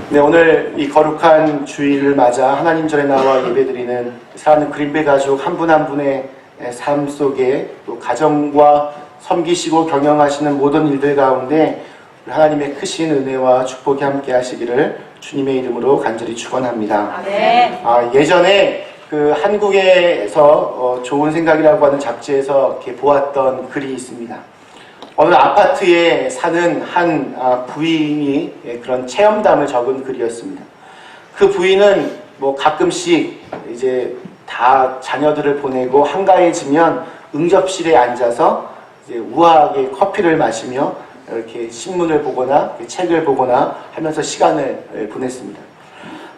네, 오늘 이 거룩한 주일을 맞아 하나님 전에 나와 예배드리는 사랑하는 그린베이 가족 한 분 한 분의 삶 속에 또 가정과 섬기시고 경영하시는 모든 일들 가운데 하나님의 크신 은혜와 축복이 함께 하시기를 주님의 이름으로 간절히 축원합니다. 네. 예전에 그 한국에서 좋은 생각이라고 하는 잡지에서 이렇게 보았던 글이 있습니다. 어느 아파트에 사는 한 부인이 그런 체험담을 적은 글이었습니다. 그 부인은 뭐 가끔씩 이제 다 자녀들을 보내고 한가해지면 응접실에 앉아서 이제 우아하게 커피를 마시며 이렇게 신문을 보거나 책을 보거나 하면서 시간을 보냈습니다.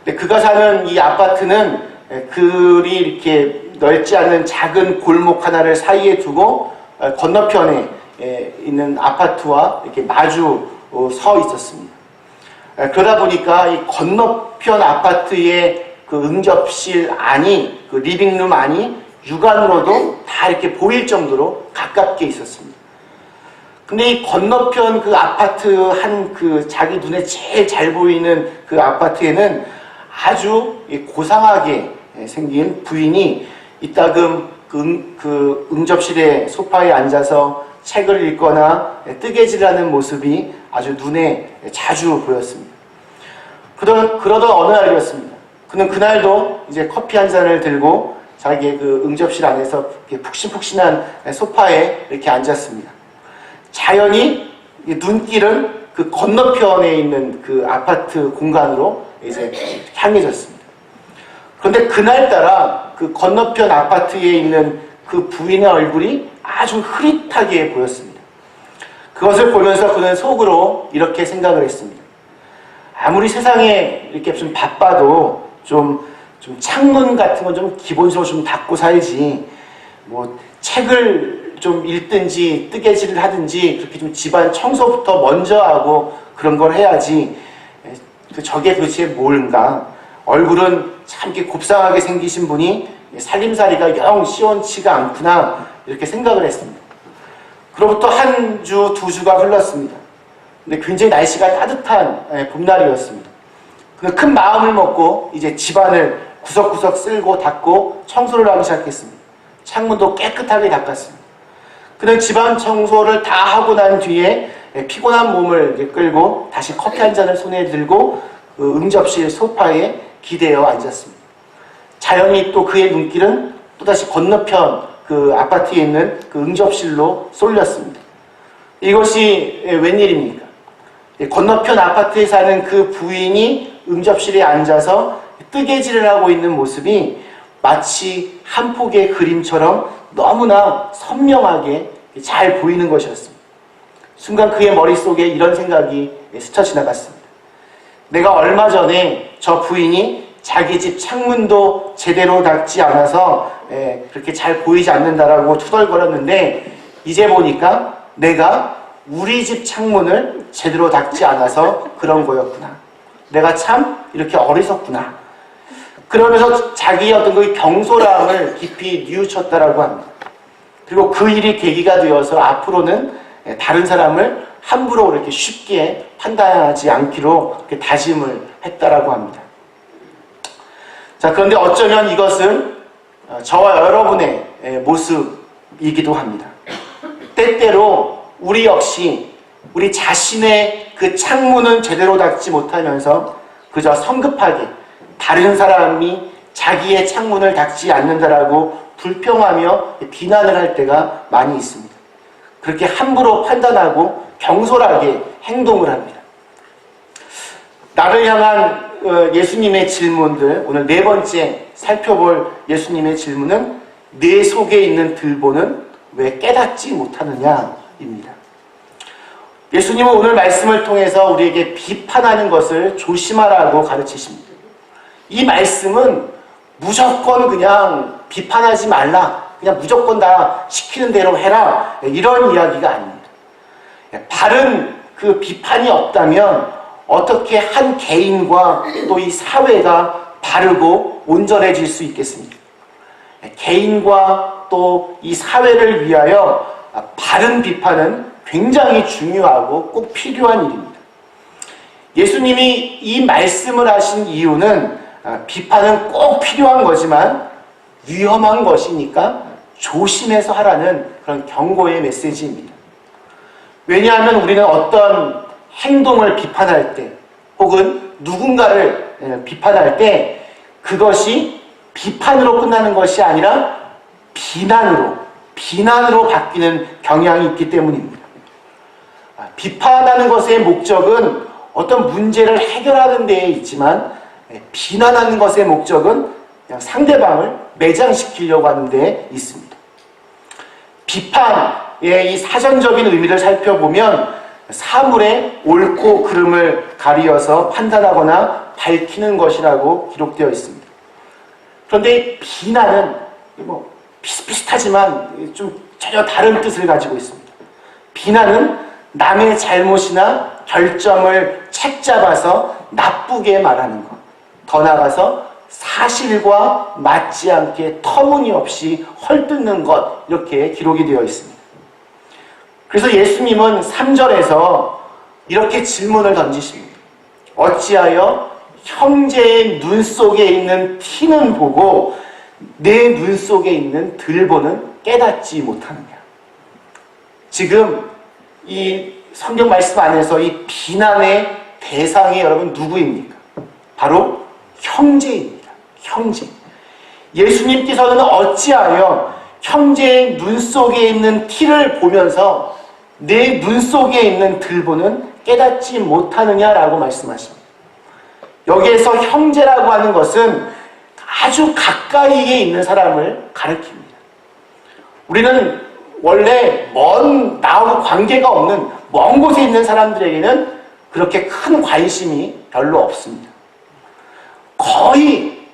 근데 그가 사는 이 아파트는 글이 이렇게 넓지 않은 작은 골목 하나를 사이에 두고 건너편에 있는 아파트와 이렇게 마주 서 있었습니다. 그러다 보니까 이 건너편 아파트의 그 응접실 안이, 그 리빙룸 안이 육안으로도 다 이렇게 보일 정도로 가깝게 있었습니다. 근데 이 건너편 그 아파트 한 그 자기 눈에 제일 잘 보이는 그 아파트에는 아주 고상하게 생긴 부인이 이따금 그 응접실의 소파에 앉아서 책을 읽거나 뜨개질하는 모습이 아주 눈에 자주 보였습니다. 그러던 어느 날이었습니다. 그는 그날도 이제 커피 한 잔을 들고 자기의 그 응접실 안에서 푹신푹신한 소파에 이렇게 앉았습니다. 자연히 눈길은 그 건너편에 있는 그 아파트 공간으로 이제 향해졌습니다. 그런데 그날따라 그 건너편 아파트에 있는 그 부인의 얼굴이 아주 흐릿하게 보였습니다. 그것을 보면서 그는 속으로 이렇게 생각을 했습니다. 아무리 세상에 이렇게 좀 바빠도 좀 창문 같은 건 좀 기본적으로 좀 닫고 살지, 뭐 책을 좀 읽든지 뜨개질을 하든지 그렇게 좀 집안 청소부터 먼저 하고 그런 걸 해야지, 저게 도대체 뭔가, 얼굴은 참 이렇게 곱상하게 생기신 분이 살림살이가 영 시원치가 않구나, 이렇게 생각을 했습니다. 그로부터 한 주, 두 주가 흘렀습니다. 근데 굉장히 날씨가 따뜻한 봄날이었습니다. 그는 큰 마음을 먹고 이제 집안을 구석구석 쓸고 닦고 청소를 하기 시작했습니다. 창문도 깨끗하게 닦았습니다. 그는 집안 청소를 다 하고 난 뒤에 피곤한 몸을 이제 끌고 다시 커피 한 잔을 손에 들고 그 응접실 소파에 기대어 앉았습니다. 자연히 또 그의 눈길은 또다시 건너편 그 아파트에 있는 그 응접실로 쏠렸습니다. 이것이 웬일입니까? 건너편 아파트에 사는 그 부인이 응접실에 앉아서 뜨개질을 하고 있는 모습이 마치 한 폭의 그림처럼 너무나 선명하게 잘 보이는 것이었습니다. 순간 그의 머릿속에 이런 생각이 스쳐 지나갔습니다. 내가 얼마 전에 저 부인이 자기 집 창문도 제대로 닫지 않아서 그렇게 잘 보이지 않는다라고 투덜거렸는데, 이제 보니까 내가 우리 집 창문을 제대로 닫지 않아서 그런 거였구나. 내가 참 이렇게 어리석구나. 그러면서 자기의 어떤 그 경솔함을 깊이 뉘우쳤다라고 합니다. 그리고 그 일이 계기가 되어서 앞으로는 다른 사람을 함부로 이렇게 쉽게 판단하지 않기로 이렇게 다짐을 했다라고 합니다. 자, 그런데 어쩌면 이것은 저와 여러분의 모습이기도 합니다. 때때로 우리 역시 우리 자신의 그 창문은 제대로 닫지 못하면서 그저 성급하게 다른 사람이 자기의 창문을 닫지 않는다라고 불평하며 비난을 할 때가 많이 있습니다. 그렇게 함부로 판단하고 경솔하게 행동을 합니다. 나를 향한 예수님의 질문들, 오늘 네 번째 살펴볼 예수님의 질문은 내 속에 있는 들보는 왜 깨닫지 못하느냐입니다. 예수님은 오늘 말씀을 통해서 우리에게 비판하는 것을 조심하라고 가르치십니다. 이 말씀은 무조건 그냥 비판하지 말라, 그냥 무조건 다 시키는 대로 해라, 이런 이야기가 아닙니다. 바른 그 비판이 없다면 어떻게 한 개인과 또 이 사회가 바르고 온전해질 수 있겠습니까? 개인과 또 이 사회를 위하여 바른 비판은 굉장히 중요하고 꼭 필요한 일입니다. 예수님이 이 말씀을 하신 이유는 비판은 꼭 필요한 거지만 위험한 것이니까 조심해서 하라는 그런 경고의 메시지입니다. 왜냐하면 우리는 어떤 행동을 비판할 때 혹은 누군가를 비판할 때 그것이 비판으로 끝나는 것이 아니라 비난으로 바뀌는 경향이 있기 때문입니다. 비판하는 것의 목적은 어떤 문제를 해결하는 데에 있지만 비난하는 것의 목적은 그냥 상대방을 매장시키려고 하는 데에 있습니다. 비판의 이 사전적인 의미를 살펴보면 사물의 옳고 그름을 가리어서 판단하거나 밝히는 것이라고 기록되어 있습니다. 그런데 비난은 비슷비슷하지만 좀 전혀 다른 뜻을 가지고 있습니다. 비난은 남의 잘못이나 결점을 책잡아서 나쁘게 말하는 것, 더 나아가서 사실과 맞지 않게 터무니없이 헐뜯는 것, 이렇게 기록이 되어 있습니다. 그래서 예수님은 3절에서 이렇게 질문을 던지십니다. 어찌하여 형제의 눈 속에 있는 티는 보고 내 눈 속에 있는 들보는 깨닫지 못하느냐. 지금 이 성경 말씀 안에서 이 비난의 대상이 여러분 누구입니까? 바로 형제입니다. 형제. 예수님께서는 어찌하여 형제의 눈 속에 있는 티를 보면서 내 눈 속에 있는 들보는 깨닫지 못하느냐라고 말씀하십니다. 여기에서 형제라고 하는 것은 아주 가까이에 있는 사람을 가리킵니다. 우리는 원래 나하고 관계가 없는 먼 곳에 있는 사람들에게는 그렇게 큰 관심이 별로 없습니다. 거의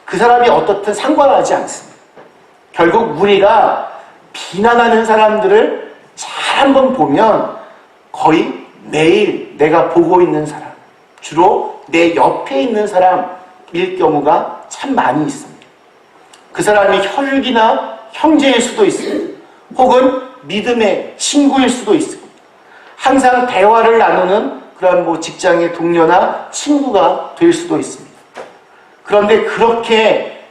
그 사람이 어떻든 상관하지 않습니다. 결국 우리가 비난하는 사람들을 잘 한번 보면 거의 매일 내가 보고 있는 사람, 주로 내 옆에 있는 사람일 경우가 참 많이 있습니다. 그 사람이 혈육이나 형제일 수도 있습니다. 혹은 믿음의 친구일 수도 있습니다. 항상 대화를 나누는 그런 직장의 동료나 친구가 될 수도 있습니다. 그런데 그렇게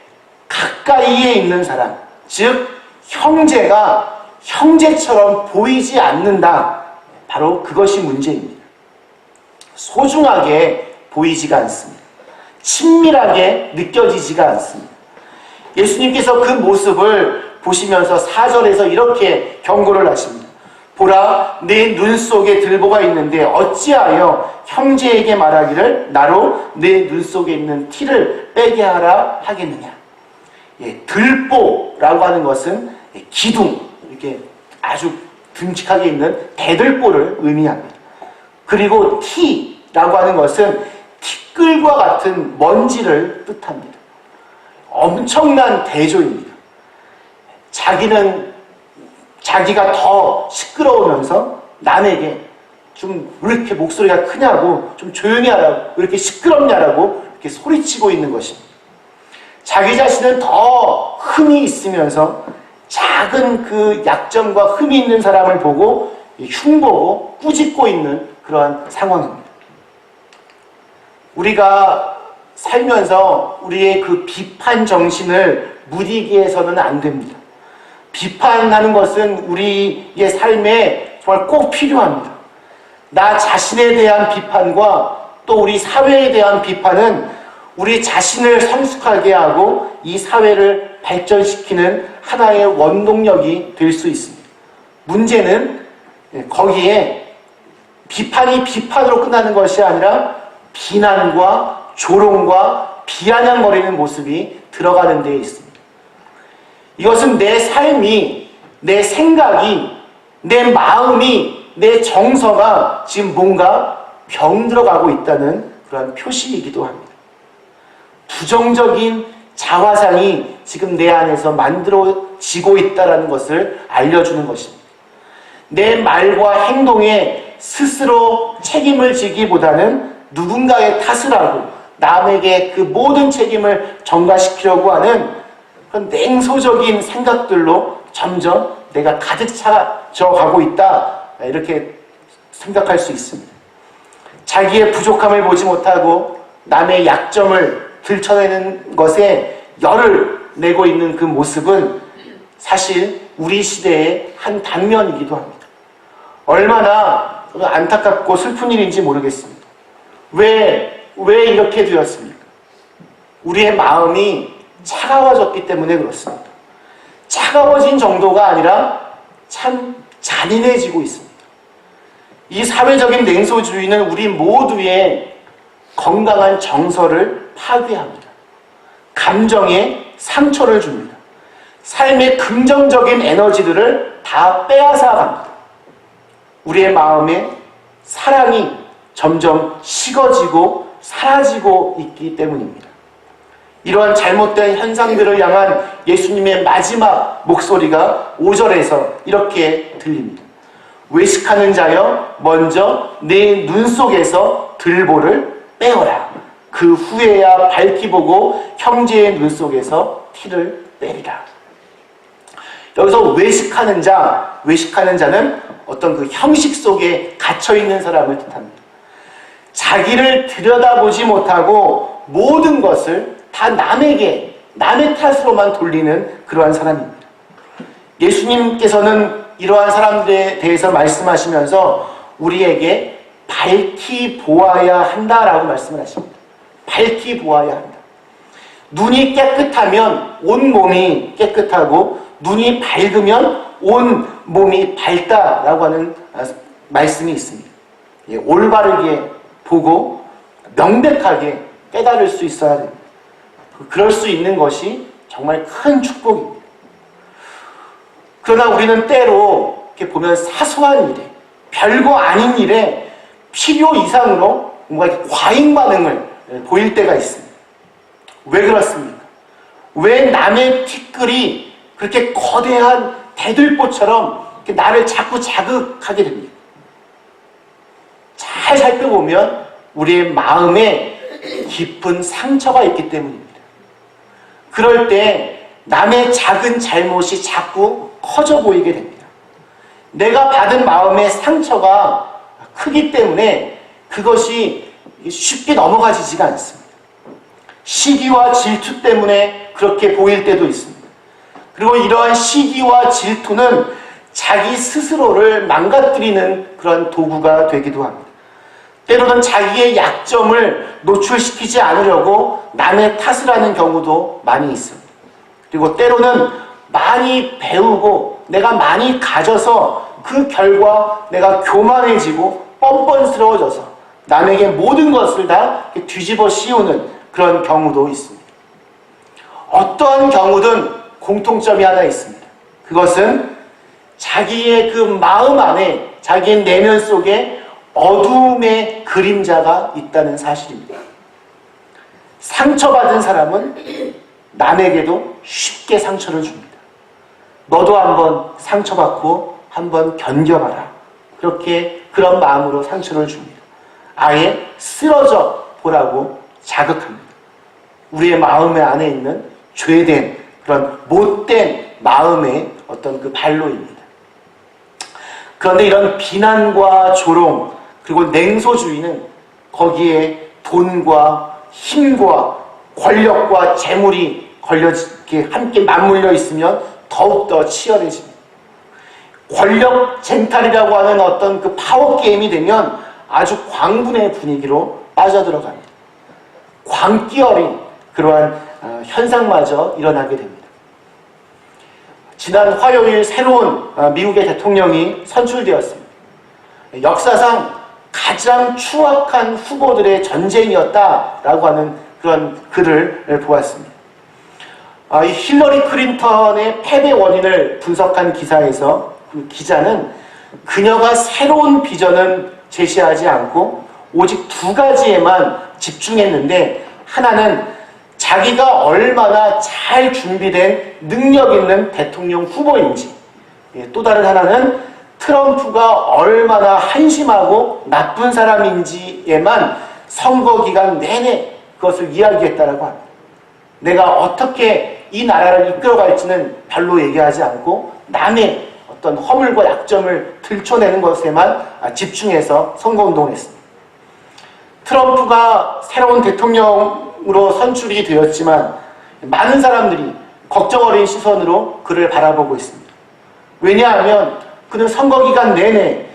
가까이에 있는 사람, 즉 형제가 형제처럼 보이지 않는다. 바로 그것이 문제입니다. 소중하게 보이지가 않습니다. 친밀하게 느껴지지가 않습니다. 예수님께서 그 모습을 보시면서 4절에서 이렇게 경고를 하십니다. 보라, 내 눈 속에 들보가 있는데 어찌하여 형제에게 말하기를 나로 내 눈 속에 있는 티를 빼게 하라 하겠느냐. 들보라고 하는 것은 기둥, 이렇게 아주 듬직하게 있는 대들보를 의미합니다. 그리고 티라고 하는 것은 티끌과 같은 먼지를 뜻합니다. 엄청난 대조입니다. 자기가 더 시끄러우면서 남에게 좀 왜 이렇게 목소리가 크냐고, 좀 조용히 하라고, 왜 이렇게 시끄럽냐라고 이렇게 소리치고 있는 것입니다. 자기 자신은 더 흠이 있으면서 작은 그 약점과 흠이 있는 사람을 보고 흉보고 꾸짖고 있는 그러한 상황입니다. 우리가 살면서 우리의 그 비판 정신을 무디게 해서는 안 됩니다. 비판하는 것은 우리의 삶에 정말 꼭 필요합니다. 나 자신에 대한 비판과 또 우리 사회에 대한 비판은 우리 자신을 성숙하게 하고 이 사회를 발전시키는 하나의 원동력이 될 수 있습니다. 문제는 거기에 비판이 비판으로 끝나는 것이 아니라 비난과 조롱과 비아냥거리는 모습이 들어가는 데에 있습니다. 이것은 내 삶이, 내 생각이, 내 마음이, 내 정서가 지금 뭔가 병들어가고 있다는 그런 표시이기도 합니다. 부정적인 자화상이 지금 내 안에서 만들어지고 있다는 것을 알려주는 것입니다. 내 말과 행동에 스스로 책임을 지기보다는 누군가의 탓을 하고 남에게 그 모든 책임을 전가시키려고 하는 그런 냉소적인 생각들로 점점 내가 가득 차져 가고 있다, 이렇게 생각할 수 있습니다. 자기의 부족함을 보지 못하고 남의 약점을 들춰내는 것에 열을 내고 있는 그 모습은 사실 우리 시대의 한 단면이기도 합니다. 얼마나 안타깝고 슬픈 일인지 모르겠습니다. 왜 이렇게 되었습니까? 우리의 마음이 차가워졌기 때문에 그렇습니다. 차가워진 정도가 아니라 참 잔인해지고 있습니다. 이 사회적인 냉소주의는 우리 모두의 건강한 정서를 파괴합니다. 감정에 상처를 줍니다. 삶의 긍정적인 에너지들을 다 빼앗아 갑니다. 우리의 마음에 사랑이 점점 식어지고 사라지고 있기 때문입니다. 이러한 잘못된 현상들을 향한 예수님의 마지막 목소리가 5절에서 이렇게 들립니다. 외식하는 자여 먼저 내 눈 속에서 들보를 빼어라. 그 후에야 밝히 보고 형제의 눈 속에서 티를 빼리라. 여기서 외식하는 자는 어떤 그 형식 속에 갇혀있는 사람을 뜻합니다. 자기를 들여다보지 못하고 모든 것을 다 남의 탓으로만 돌리는 그러한 사람입니다. 예수님께서는 이러한 사람들에 대해서 말씀하시면서 우리에게 밝히 보아야 한다라고 말씀을 하십니다. 밝히 보아야 한다. 눈이 깨끗하면 온 몸이 깨끗하고 눈이 밝으면 온 몸이 밝다라고 하는 말씀이 있습니다. 올바르게 보고 명백하게 깨달을 수 있어야 됩니다. 그럴 수 있는 것이 정말 큰 축복입니다. 그러나 우리는 때로 이렇게 보면 사소한 일에, 별거 아닌 일에 필요 이상으로 뭔가 과잉 반응을 보일 때가 있습니다. 왜 그렇습니까? 왜 남의 티끌이 그렇게 거대한 대들보처럼 나를 자꾸 자극하게 됩니까? 잘 살펴보면 우리의 마음에 깊은 상처가 있기 때문입니다. 그럴 때 남의 작은 잘못이 자꾸 커져 보이게 됩니다. 내가 받은 마음의 상처가 크기 때문에 그것이 쉽게 넘어가지지가 않습니다. 시기와 질투 때문에 그렇게 보일 때도 있습니다. 그리고 이러한 시기와 질투는 자기 스스로를 망가뜨리는 그런 도구가 되기도 합니다. 때로는 자기의 약점을 노출시키지 않으려고 남의 탓을 하는 경우도 많이 있습니다. 그리고 때로는 많이 배우고 내가 많이 가져서 그 결과 내가 교만해지고 뻔뻔스러워져서 남에게 모든 것을 다 뒤집어 씌우는 그런 경우도 있습니다. 어떠한 경우든 공통점이 하나 있습니다. 그것은 자기의 그 마음 안에, 자기의 내면 속에 어두움의 그림자가 있다는 사실입니다. 상처받은 사람은 남에게도 쉽게 상처를 줍니다. 너도 한번 상처받고 한번 견뎌봐라. 그런 마음으로 상처를 줍니다. 아예 쓰러져 보라고 자극합니다. 우리의 마음 안에 있는 죄된 그런 못된 마음의 어떤 그 발로입니다. 그런데 이런 비난과 조롱 그리고 냉소주의는 거기에 돈과 힘과 권력과 재물이 함께 맞물려 있으면 더욱더 치열해집니다. 권력 쟁탈이라고 하는 어떤 그 파워게임이 되면 아주 광분의 분위기로 빠져들어갑니다. 광기 어린 그러한 현상마저 일어나게 됩니다. 지난 화요일 새로운 미국의 대통령이 선출되었습니다. 역사상 가장 추악한 후보들의 전쟁이었다라고 하는 그런 글을 보았습니다. 이 힐러리 클린턴의 패배 원인을 분석한 기사에서 그 기자는 그녀가 새로운 비전은 제시하지 않고 오직 두 가지에만 집중했는데, 하나는 자기가 얼마나 잘 준비된 능력 있는 대통령 후보인지, 또 다른 하나는 트럼프가 얼마나 한심하고 나쁜 사람인지에만 선거 기간 내내 그것을 이야기했다라고 합니다. 내가 어떻게 이 나라를 이끌어갈지는 별로 얘기하지 않고 남의 어떤 허물과 약점을 들춰내는 것에만 집중해서 선거운동을 했습니다. 트럼프가 새로운 대통령으로 선출이 되었지만 많은 사람들이 걱정 어린 시선으로 그를 바라보고 있습니다. 왜냐하면 그는 선거 기간 내내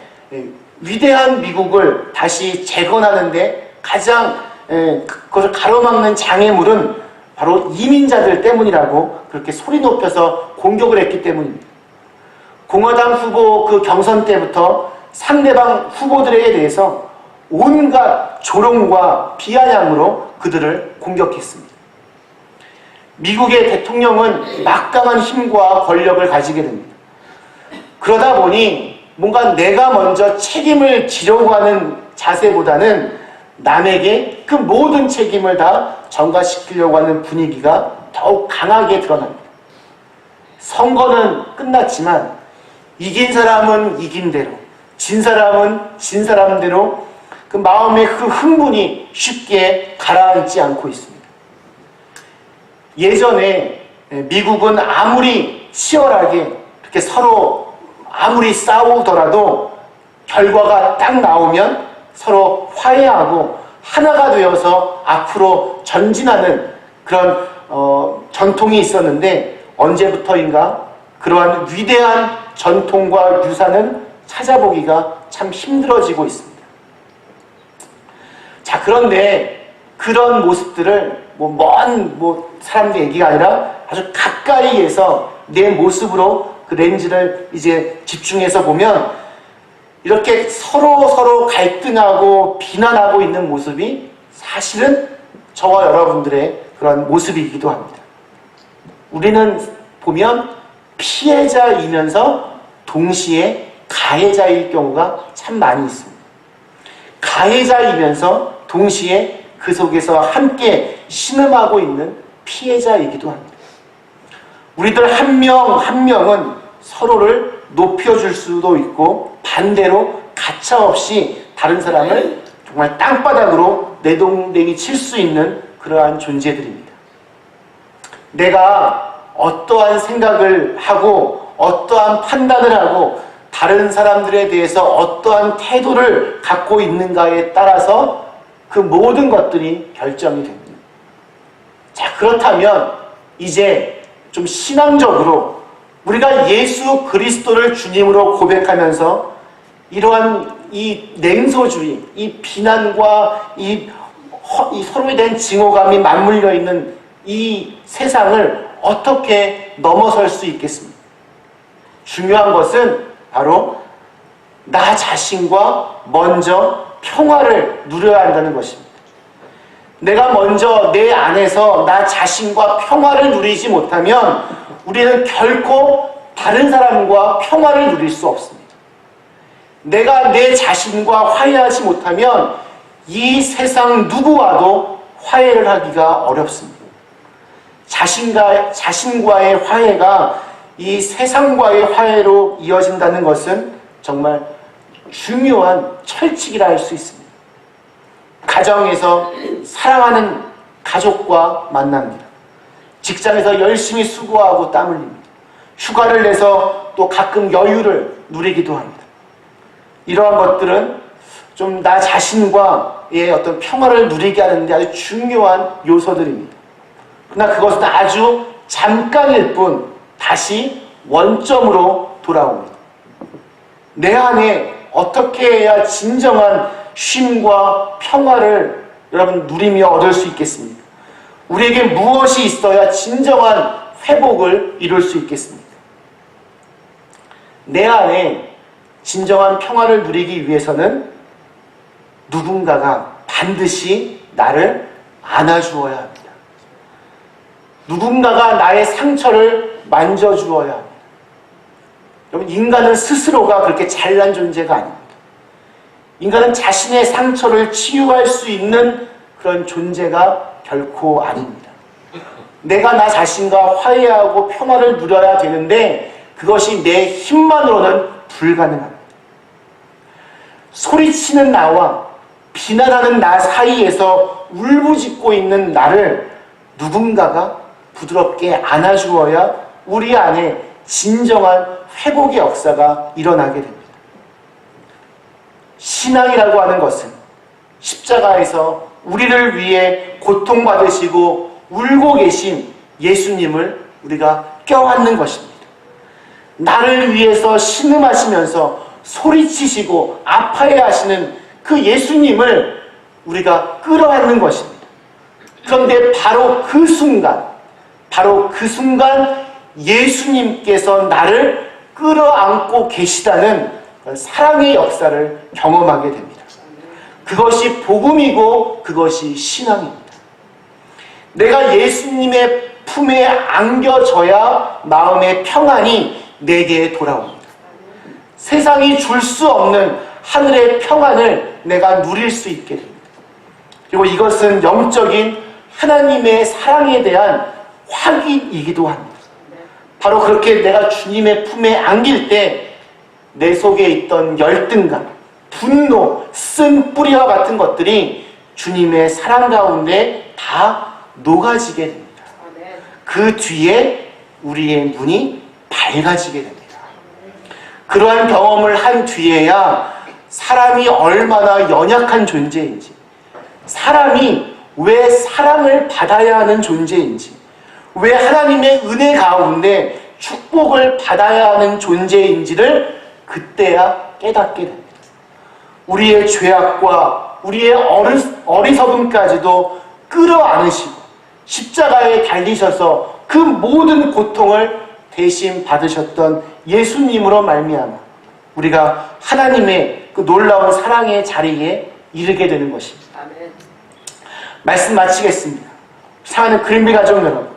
위대한 미국을 다시 재건하는데 가장 그것을 가로막는 장애물은 바로 이민자들 때문이라고 그렇게 소리 높여서 공격을 했기 때문입니다. 공화당 후보 그 경선 때부터 상대방 후보들에 대해서 온갖 조롱과 비아냥으로 그들을 공격했습니다. 미국의 대통령은 막강한 힘과 권력을 가지게 됩니다. 그러다 보니 뭔가 내가 먼저 책임을 지려고 하는 자세보다는 남에게 그 모든 책임을 다 전가시키려고 하는 분위기가 더욱 강하게 드러납니다. 선거는 끝났지만 이긴 사람은 이긴 대로, 진 사람은 진 사람대로 그 마음의 그 흥분이 쉽게 가라앉지 않고 있습니다. 예전에 미국은 아무리 치열하게 이렇게 서로 아무리 싸우더라도 결과가 딱 나오면 서로 화해하고 하나가 되어서 앞으로 전진하는 그런 전통이 있었는데 언제부터인가 그러한 위대한 전통과 유산은 찾아보기가 참 힘들어지고 있습니다. 자, 그런데 그런 모습들을 먼 사람들 얘기가 아니라 아주 가까이에서 내 모습으로 그 렌즈를 이제 집중해서 보면 이렇게 서로 갈등하고 비난하고 있는 모습이 사실은 저와 여러분들의 그런 모습이기도 합니다. 우리는 보면 피해자이면서 동시에 가해자일 경우가 참 많이 있습니다. 가해자이면서 동시에 그 속에서 함께 신음하고 있는 피해자이기도 합니다. 우리들 한 명 한 명은 서로를 높여줄 수도 있고 반대로 가차없이 다른 사람을 정말 땅바닥으로 내동댕이 칠 수 있는 그러한 존재들입니다. 내가 어떠한 생각을 하고 어떠한 판단을 하고 다른 사람들에 대해서 어떠한 태도를 갖고 있는가에 따라서 그 모든 것들이 결정이 됩니다. 자, 그렇다면 이제 좀 신앙적으로 우리가 예수 그리스도를 주님으로 고백하면서 이러한 이 냉소주의, 이 비난과 이 서로에 대한 증오감이 맞물려 있는 이 세상을 어떻게 넘어설 수 있겠습니까? 중요한 것은 바로 나 자신과 먼저 평화를 누려야 한다는 것입니다. 내가 먼저 내 안에서 나 자신과 평화를 누리지 못하면 우리는 결코 다른 사람과 평화를 누릴 수 없습니다. 내가 내 자신과 화해하지 못하면 이 세상 누구와도 화해를 하기가 어렵습니다. 자신과의 화해가 이 세상과의 화해로 이어진다는 것은 정말 중요한 철칙이라 할 수 있습니다. 가정에서 사랑하는 가족과 만납니다. 직장에서 열심히 수고하고 땀 흘립니다. 휴가를 내서 또 가끔 여유를 누리기도 합니다. 이러한 것들은 좀 나 자신과의 어떤 평화를 누리게 하는데 아주 중요한 요소들입니다. 그러나 그것은 아주 잠깐일 뿐 다시 원점으로 돌아옵니다. 내 안에 어떻게 해야 진정한 쉼과 평화를 여러분 누리며 얻을 수 있겠습니까? 우리에게 무엇이 있어야 진정한 회복을 이룰 수 있겠습니까? 내 안에 진정한 평화를 누리기 위해서는 누군가가 반드시 나를 안아주어야 합니다. 누군가가 나의 상처를 만져주어야 합니다. 여러분, 인간은 스스로가 그렇게 잘난 존재가 아닙니다. 인간은 자신의 상처를 치유할 수 있는 그런 존재가 결코 아닙니다. 내가 나 자신과 화해하고 평화를 누려야 되는데 그것이 내 힘만으로는 불가능합니다. 소리치는 나와 비난하는 나 사이에서 울부짖고 있는 나를 누군가가 부드럽게 안아주어야 우리 안에 진정한 회복의 역사가 일어나게 됩니다. 신앙이라고 하는 것은 십자가에서 우리를 위해 고통받으시고 울고 계신 예수님을 우리가 껴안는 것입니다. 나를 위해서 신음하시면서 소리치시고 아파해하시는 그 예수님을 우리가 끌어안는 것입니다. 그런데 바로 그 순간 예수님께서 나를 끌어안고 계시다는 사랑의 역사를 경험하게 됩니다. 그것이 복음이고 그것이 신앙입니다. 내가 예수님의 품에 안겨져야 마음의 평안이 내게 돌아옵니다. 세상이 줄 수 없는 하늘의 평안을 내가 누릴 수 있게 됩니다. 그리고 이것은 영적인 하나님의 사랑에 대한 확인이기도 합니다. 바로 그렇게 내가 주님의 품에 안길 때 내 속에 있던 열등감, 분노, 쓴뿌리와 같은 것들이 주님의 사랑 가운데 다 녹아지게 됩니다. 그 뒤에 우리의 눈이 밝아지게 됩니다. 그러한 경험을 한 뒤에야 사람이 얼마나 연약한 존재인지, 사람이 왜 사랑을 받아야 하는 존재인지, 왜 하나님의 은혜 가운데 축복을 받아야 하는 존재인지를 그때야 깨닫게 됩니다. 우리의 죄악과 우리의 어리석음까지도 끌어안으시고 십자가에 달리셔서 그 모든 고통을 대신 받으셨던 예수님으로 말미암아 우리가 하나님의 그 놀라운 사랑의 자리에 이르게 되는 것입니다. 아멘. 말씀 마치겠습니다. 사랑하는 그린비 가족 여러분,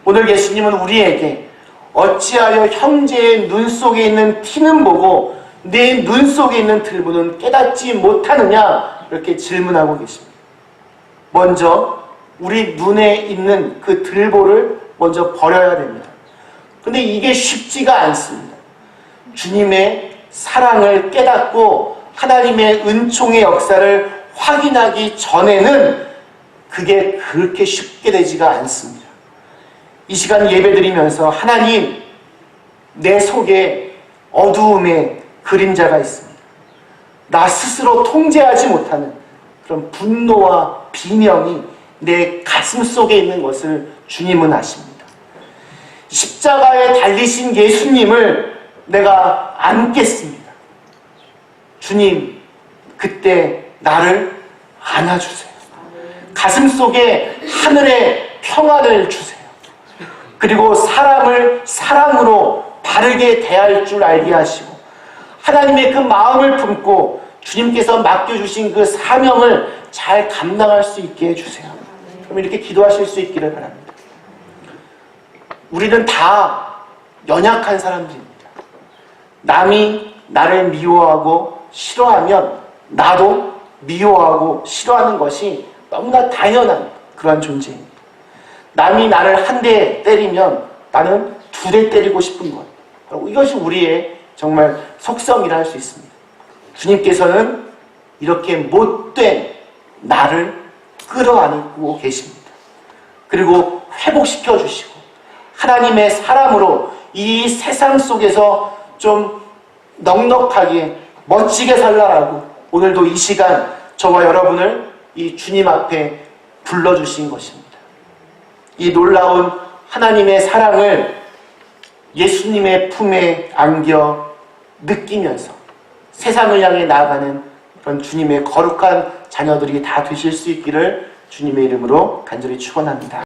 오늘 예수님은 우리에게 어찌하여 형제의 눈 속에 있는 티는 보고 내 눈 속에 있는 들보는 깨닫지 못하느냐, 이렇게 질문하고 계십니다. 먼저 우리 눈에 있는 그 들보를 먼저 버려야 됩니다. 근데 이게 쉽지가 않습니다. 주님의 사랑을 깨닫고 하나님의 은총의 역사를 확인하기 전에는 그게 그렇게 쉽게 되지가 않습니다. 이 시간 예배드리면서 하나님, 내 속에 어두움의 그림자가 있습니다. 나 스스로 통제하지 못하는 그런 분노와 비명이 내 가슴 속에 있는 것을 주님은 아십니다. 십자가에 달리신 예수님을 내가 안겠습니다. 주님, 그때 나를 안아주세요. 가슴 속에 하늘의 평안을 주세요. 그리고 사람을 사랑으로 바르게 대할 줄 알게 하시고 하나님의 그 마음을 품고 주님께서 맡겨주신 그 사명을 잘 감당할 수 있게 해주세요. 그럼 이렇게 기도하실 수 있기를 바랍니다. 우리는 다 연약한 사람들입니다. 남이 나를 미워하고 싫어하면 나도 미워하고 싫어하는 것이 너무나 당연한 그러한 존재입니다. 남이 나를 한 대 때리면 나는 2대 때리고 싶은 것. 이것이 우리의 정말 속성이라 할 수 있습니다. 주님께서는 이렇게 못된 나를 끌어안고 계십니다. 그리고 회복시켜 주시고 하나님의 사람으로 이 세상 속에서 좀 넉넉하게 멋지게 살라라고 오늘도 이 시간 저와 여러분을 이 주님 앞에 불러주신 것입니다. 이 놀라운 하나님의 사랑을 예수님의 품에 안겨 느끼면서 세상을 향해 나아가는 그런 주님의 거룩한 자녀들이 다 되실 수 있기를 주님의 이름으로 간절히 축원합니다.